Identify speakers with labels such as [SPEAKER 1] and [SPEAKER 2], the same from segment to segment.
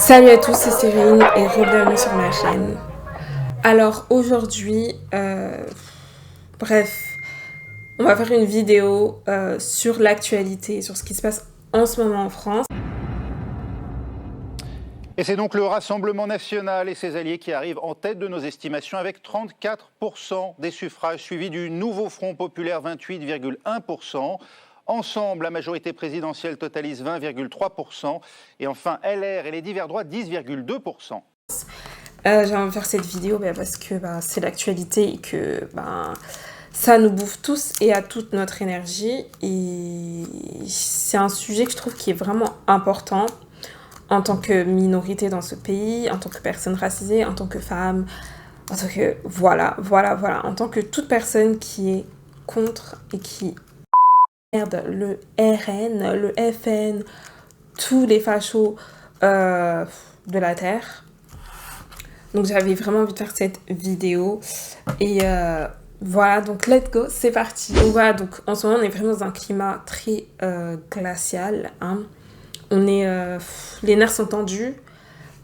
[SPEAKER 1] Salut à tous, c'est Cyrine et bienvenue sur ma chaîne. Alors aujourd'hui, bref, on va faire une vidéo sur l'actualité, sur ce qui se passe en ce moment en France.
[SPEAKER 2] Et c'est donc le Rassemblement national et ses alliés qui arrivent en tête de nos estimations avec 34% des suffrages, suivi du nouveau Front populaire 28,1%. Ensemble, la majorité présidentielle totalise 20,3%. Et enfin, LR et les divers droits 10,2%.
[SPEAKER 1] J'ai envie de faire cette vidéo parce que c'est l'actualité et que ça nous bouffe tous et à toute notre énergie. Et c'est un sujet que je trouve qui est vraiment important en tant que minorité dans ce pays, en tant que personne racisée, en tant que femme, en tant que... Voilà, en tant que toute personne qui est contre et qui merde le RN, le FN, tous les fachos de la Terre. Donc j'avais vraiment envie de faire cette vidéo et voilà, donc let's go, c'est parti. Donc voilà, donc en ce moment on est vraiment dans un climat très glacial, hein. On est, les nerfs sont tendus,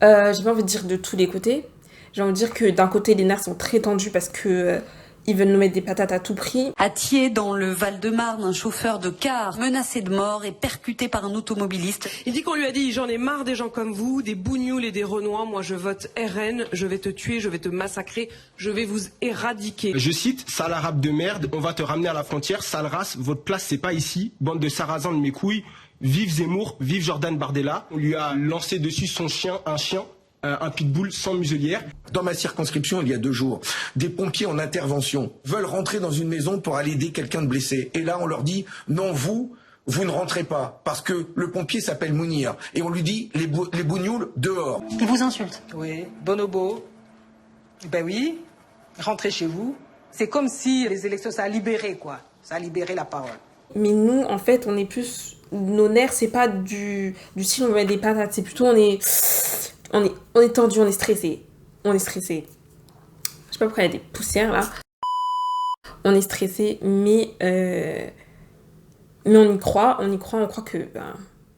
[SPEAKER 1] j'ai pas envie de dire de tous les côtés. J'ai envie de dire que d'un côté les nerfs sont très tendus parce que ils veulent nous mettre des patates à tout prix.
[SPEAKER 3] À Thiers, dans le Val-de-Marne, un chauffeur de car menacé de mort et percuté par un automobiliste.
[SPEAKER 4] Il dit qu'on lui a dit « J'en ai marre des gens comme vous, des bougnoules et des renois. Moi, je vote RN. Je vais te tuer, je vais te massacrer. Je vais vous éradiquer. »
[SPEAKER 5] Je cite « Sale arabe de merde, on va te ramener à la frontière. Sale race, votre place, c'est pas ici. Bande de sarrasins de mes couilles. Vive Zemmour, vive Jordan Bardella. » On lui a lancé dessus son chien, un pitbull sans muselière.
[SPEAKER 6] Dans ma circonscription, il y a 2 jours, des pompiers en intervention veulent rentrer dans une maison pour aller aider quelqu'un de blessé. Et là, on leur dit « Non, vous ne rentrez pas, parce que le pompier s'appelle Mounir. » Et on lui dit « Les bougnoules, dehors. »
[SPEAKER 3] Il vous insulte.
[SPEAKER 4] Oui, bonobo. Ben oui, rentrez chez vous. C'est comme si les élections, ça a libéré, quoi. Ça a libéré la parole.
[SPEAKER 1] Mais nous, en fait, on est plus... Nos nerfs, c'est pas du style on met des patates, c'est plutôt on est tendu, on est stressé. On est stressé. Je sais pas pourquoi il y a des poussières là. On est stressé, mais on y croit, on croit que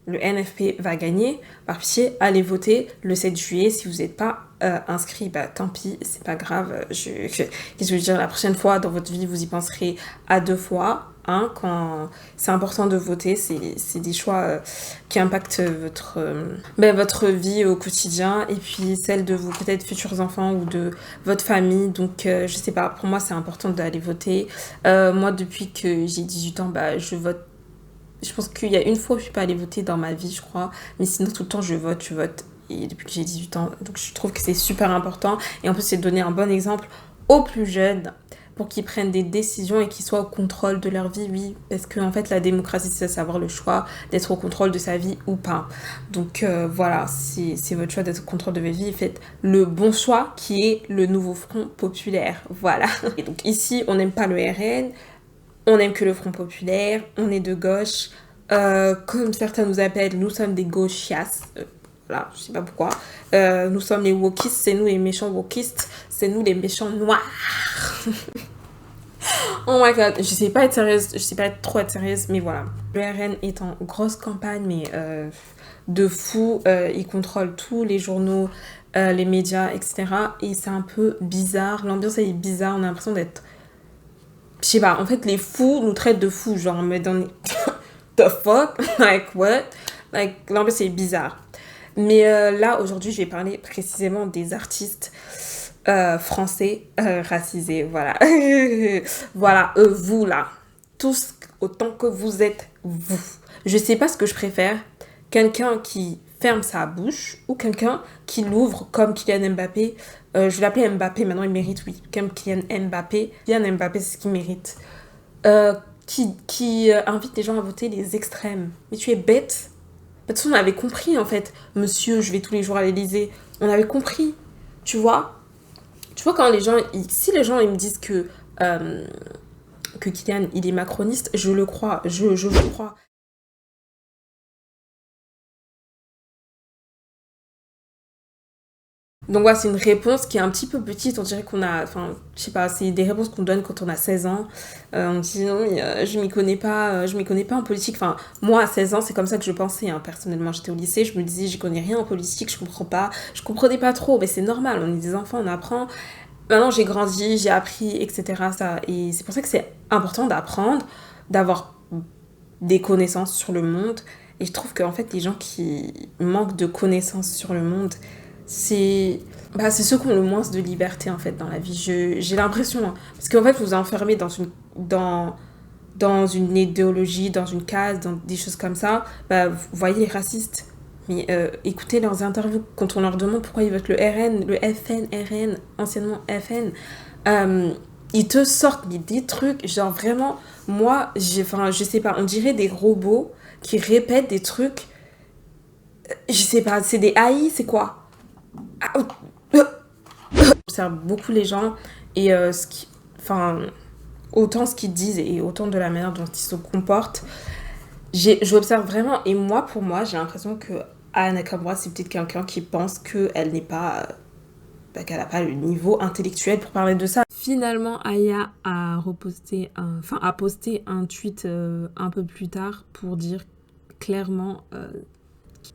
[SPEAKER 1] le NFP va gagner. Par pitié, allez voter le 7 juillet. Si vous n'êtes pas inscrit, tant pis, c'est pas grave. Qu'est-ce que je veux dire, la prochaine fois dans votre vie, vous y penserez à 2 fois. Hein, quand c'est important de voter, c'est des choix qui impactent votre vie au quotidien et puis celle de vos peut-être futurs enfants ou de votre famille. Donc je sais pas, pour moi c'est important d'aller voter. Moi depuis que j'ai 18 ans, je vote. Je pense qu'il y a une fois où je suis pas allée voter dans ma vie, je crois, mais sinon tout le temps je vote. Et depuis que j'ai 18 ans, donc je trouve que c'est super important et en plus c'est de donner un bon exemple aux plus jeunes pour qu'ils prennent des décisions et qu'ils soient au contrôle de leur vie, oui. Parce que en fait, la démocratie, c'est savoir le choix d'être au contrôle de sa vie ou pas. Donc voilà, si c'est votre choix d'être au contrôle de votre vie, faites le bon choix qui est le nouveau Front populaire. Voilà. Et donc ici, on n'aime pas le RN, on n'aime que le Front populaire, on est de gauche. Comme certains nous appellent, nous sommes des gauchias. Voilà, je sais pas pourquoi. Nous sommes les wokistes, c'est nous les méchants wokistes, c'est nous les méchants noirs. Oh my god, je sais pas être sérieuse, je sais pas trop être sérieuse, mais voilà. Le RN est en grosse campagne, mais de fou. Il contrôle tous les journaux, les médias, etc. Et c'est un peu bizarre, l'ambiance elle est bizarre, on a l'impression d'être... Je sais pas, en fait les fous nous traitent de fous, genre mais dans... The fuck? Like what? Like l'ambiance est bizarre. Mais là, aujourd'hui, je vais parler précisément des artistes français racisés. Voilà. Voilà, vous là. Tous autant que vous êtes vous. Je sais pas ce que je préfère. Quelqu'un qui ferme sa bouche ou quelqu'un qui l'ouvre comme Kylian Mbappé. Je vais l'appeler Mbappé, maintenant il mérite, oui. Comme Kylian Mbappé. Kylian Mbappé, c'est ce qu'il mérite. Qui invite les gens à voter les extrêmes. Mais tu es bête. De toute façon, on avait compris, en fait. Monsieur, je vais tous les jours à l'Élysée. On avait compris. Tu vois, quand les gens... Si les gens, ils me disent que Kylian, il est macroniste, je le crois. Je le crois. Donc voilà, c'est une réponse qui est un petit peu petite, on dirait qu'on a, enfin, je sais pas, c'est des réponses qu'on donne quand on a 16 ans. On dit non, mais je m'y connais pas en politique. Enfin, moi à 16 ans, c'est comme ça que je pensais, hein. Personnellement, j'étais au lycée, je me disais, je connais rien en politique, je comprenais pas trop, mais c'est normal, on est des enfants, on apprend. Maintenant, j'ai grandi, j'ai appris, etc. Ça, et c'est pour ça que c'est important d'apprendre, d'avoir des connaissances sur le monde. Et je trouve qu'en fait, les gens qui manquent de connaissances sur le monde, c'est ceux qui ont le moins de liberté en fait dans la vie. J'ai l'impression, hein. Parce qu'en fait, vous vous enfermez dans une idéologie, dans une case, dans des choses comme ça. Vous voyez les racistes. Mais écoutez leurs interviews quand on leur demande pourquoi ils votent le RN, le FN, RN, anciennement FN. Ils te sortent des trucs, genre vraiment, moi, je sais pas, on dirait des robots qui répètent des trucs. Je sais pas, c'est des AI, c'est quoi? J'observe beaucoup les gens et autant ce qu'ils disent et autant de la manière dont ils se comportent. J'observe vraiment, et moi, pour moi, j'ai l'impression que Aya Nakamura, c'est peut-être quelqu'un qui pense qu'elle n'est pas, qu'elle n'a pas le niveau intellectuel pour parler de ça. Finalement, Aya a posté un tweet un peu plus tard pour dire clairement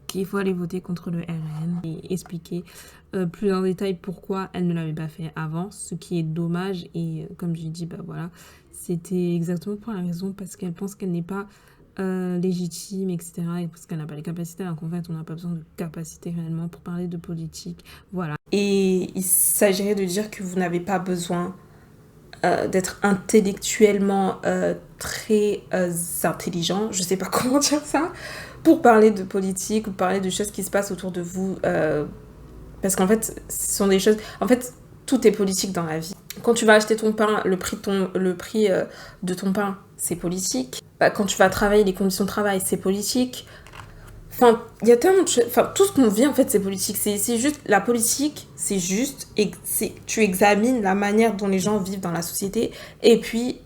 [SPEAKER 1] qu'il faut aller voter contre le RN et expliquer plus en détail pourquoi elle ne l'avait pas fait avant, ce qui est dommage. Et comme j'ai dit, voilà, c'était exactement pour la raison parce qu'elle pense qu'elle n'est pas légitime, etc. Et parce qu'elle n'a pas les capacités, alors qu'en fait, on n'a pas besoin de capacités réellement pour parler de politique. Voilà. Et il s'agirait de dire que vous n'avez pas besoin d'être intellectuellement très intelligent, je sais pas comment dire ça, pour parler de politique ou parler de choses qui se passent autour de vous. Parce qu'en fait, ce sont des choses... En fait, tout est politique dans la vie. Quand tu vas acheter ton pain, le prix de ton pain, c'est politique. Quand tu vas travailler, les conditions de travail, c'est politique. Enfin, il y a tellement de choses... Enfin, tout ce qu'on vit, en fait, c'est politique. C'est juste... La politique, c'est juste... Tu examines la manière dont les gens vivent dans la société. Et puis,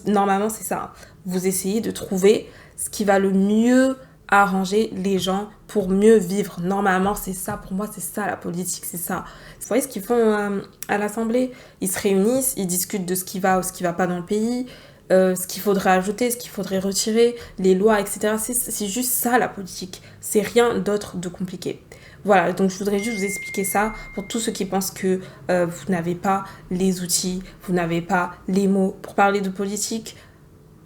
[SPEAKER 1] normalement, c'est ça. Vous essayez de trouver ce qui va le mieux arranger les gens pour mieux vivre. Normalement, c'est ça. Pour moi, c'est ça, la politique. C'est ça. Vous voyez ce qu'ils font à l'Assemblée? Ils se réunissent, ils discutent de ce qui va ou ce qui va pas dans le pays. Ce qu'il faudrait ajouter, ce qu'il faudrait retirer, les lois, etc. C'est juste ça la politique. C'est rien d'autre de compliqué. Voilà, donc je voudrais juste vous expliquer ça pour tous ceux qui pensent que vous n'avez pas les outils, vous n'avez pas les mots pour parler de politique.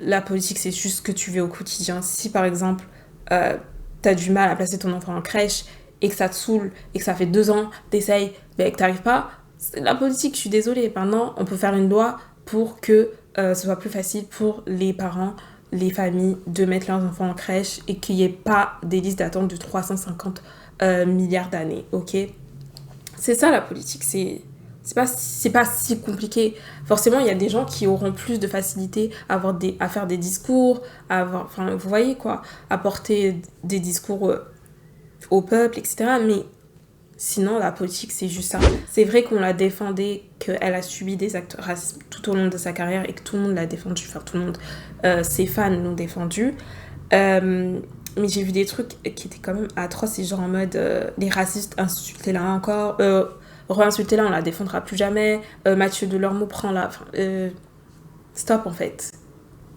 [SPEAKER 1] La politique, c'est juste ce que tu vis au quotidien. Si par exemple, t'as du mal à placer ton enfant en crèche et que ça te saoule et que ça fait 2 ans, t'essayes, mais que t'arrives pas, c'est la politique, je suis désolée. Maintenant, on peut faire une loi pour que ce soit plus facile pour les parents, les familles de mettre leurs enfants en crèche et qu'il n'y ait pas des listes d'attente de 350 milliards d'années, ok? C'est ça la politique, c'est pas si compliqué. Forcément, il y a des gens qui auront plus de facilité à faire des discours, vous voyez quoi, à porter des discours au peuple, etc. Mais sinon, la politique, c'est juste ça. C'est vrai qu'on la défendait, qu'elle a subi des actes racistes tout au long de sa carrière et que tout le monde l'a défendue. Enfin, tout le monde, ses fans l'ont défendue. Mais j'ai vu des trucs qui étaient quand même atroces. C'est genre en mode, les racistes, insultez-la encore. Re-insultez-la, on la défendra plus jamais. Mathieu Delormeau, prend-la. Stop, en fait.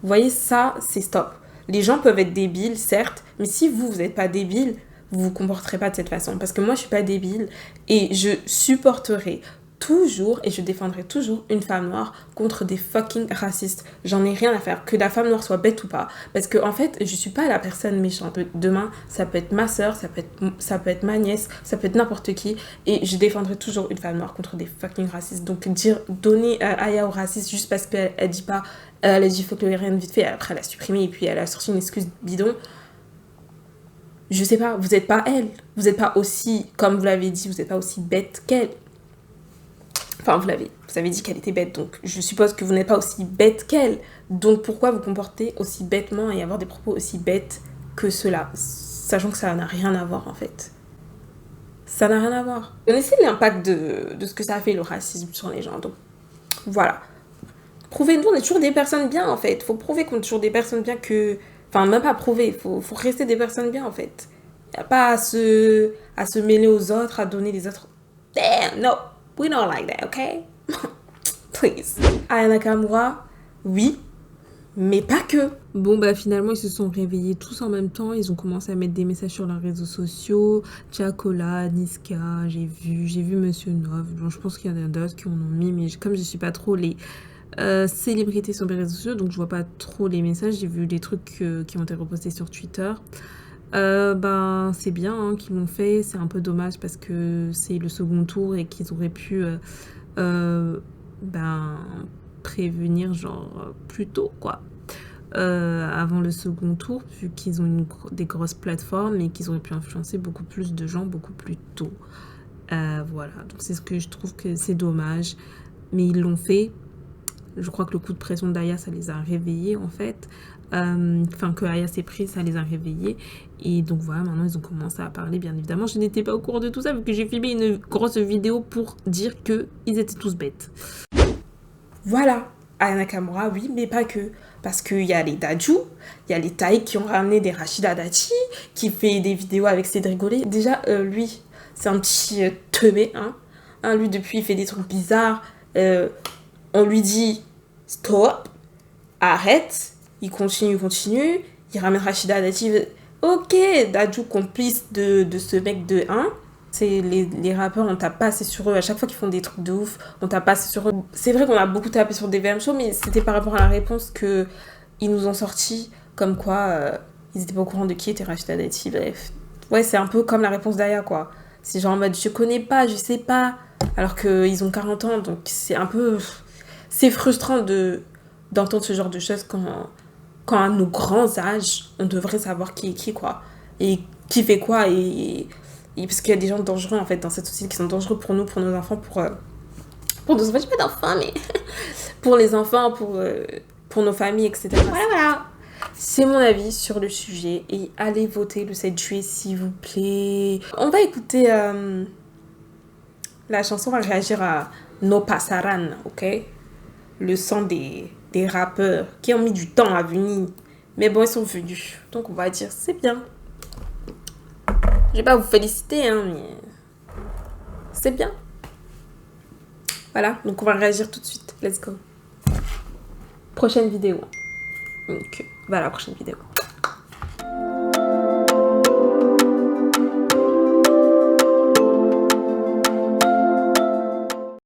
[SPEAKER 1] Vous voyez, ça, c'est stop. Les gens peuvent être débiles, certes, mais si vous n'êtes pas débile, vous vous comporterez pas de cette façon. Parce que moi, je suis pas débile et je supporterai toujours et je défendrai toujours une femme noire contre des fucking racistes. J'en ai rien à faire, que la femme noire soit bête ou pas. Parce que en fait, je suis pas la personne méchante. Demain, ça peut être ma soeur, ça peut être ma nièce, ça peut être n'importe qui. Et je défendrai toujours une femme noire contre des fucking racistes. Donc donner Aya aux racistes juste parce qu'elle dit pas, elle a dit faut que le RN vite fait, après elle a supprimé et puis elle a sorti une excuse bidon. Je sais pas, vous n'êtes pas elle. Vous n'êtes pas aussi, comme vous l'avez dit, vous n'êtes pas aussi bête qu'elle. Enfin, vous avez dit qu'elle était bête, donc je suppose que vous n'êtes pas aussi bête qu'elle. Donc pourquoi vous comporter aussi bêtement et avoir des propos aussi bêtes que cela, sachant que ça n'a rien à voir en fait. Ça n'a rien à voir. Connaissez l'impact de ce que ça a fait le racisme sur les gens, donc voilà. Prouvez-nous, on est toujours des personnes bien en fait. Faut prouver qu'on est toujours des personnes bien que... Enfin, même pas prouver, faut rester des personnes bien en fait. Y a pas à se mêler aux autres, à donner les autres Damn, no, we don't like that, okay? Please. Aya Nakamura, oui, mais pas que. Bon bah finalement ils se sont réveillés tous en même temps, ils ont commencé à mettre des messages sur leurs réseaux sociaux. Chakola, Niska, j'ai vu Monsieur Nov. Bon, je pense qu'il y en a d'autres qui en ont mis, mais comme je suis pas trop les célébrités sur les réseaux sociaux, donc je vois pas trop les messages. J'ai vu des trucs qui ont été repostés sur Twitter. Ben c'est bien hein, qu'ils l'ont fait, c'est un peu dommage parce que c'est le second tour et qu'ils auraient pu ben prévenir genre plus tôt quoi, avant le second tour, vu qu'ils ont des grosses plateformes et qu'ils auraient pu influencer beaucoup plus de gens beaucoup plus tôt. Voilà, donc c'est ce que je trouve que c'est dommage, mais ils l'ont fait. Je crois que le coup de pression d'Aya, ça les a réveillés en fait. Enfin, que Aya s'est prise, ça les a réveillés. Et donc voilà, maintenant ils ont commencé à parler, bien évidemment. Je n'étais pas au courant de tout ça, vu que j'ai filmé une grosse vidéo pour dire qu'ils étaient tous bêtes. Voilà, Aya Nakamura, oui, mais pas que. Parce qu'il y a les Dadju, il y a les Taïk qui ont ramené des Rachida Dati, qui fait des vidéos avec Cédric Gollet. Déjà, lui, c'est un petit teubé, hein. Lui, depuis, il fait des trucs bizarres. On lui dit stop, arrête, il continue, il ramène Rachida Dati. Ok, Dadju complice de ce mec de 1. C'est les rappeurs, on tape pas assez sur eux. À chaque fois qu'ils font des trucs de ouf, on tape pas assez sur eux. C'est vrai qu'on a beaucoup tapé sur des VM Show, mais c'était par rapport à la réponse qu'ils nous ont sorti, comme quoi ils étaient pas au courant de qui était Rachida Dati. Bref. Ouais, c'est un peu comme la réponse d'Aya, quoi. C'est genre en mode je connais pas, je sais pas. Alors qu'ils ont 40 ans, donc c'est un peu. C'est frustrant d'entendre ce genre de choses quand à nos grands âges, on devrait savoir qui est qui, quoi. Et qui fait quoi, et parce qu'il y a des gens dangereux, en fait, dans cette société qui sont dangereux pour nous, pour nos enfants, pour nos enfants, je sais pas d'enfants, mais pour les enfants, pour nos familles, etc. Voilà. C'est mon avis sur le sujet, et allez voter le 7 juillet, s'il vous plaît. On va écouter la chanson, on va réagir à No Pasaran, ok? Le son des rappeurs qui ont mis du temps à venir. Mais bon, ils sont venus. Donc, on va dire, c'est bien. Je vais pas vous féliciter, hein, mais c'est bien. Voilà, donc on va réagir tout de suite. Let's go. Prochaine vidéo. Donc, voilà, prochaine vidéo.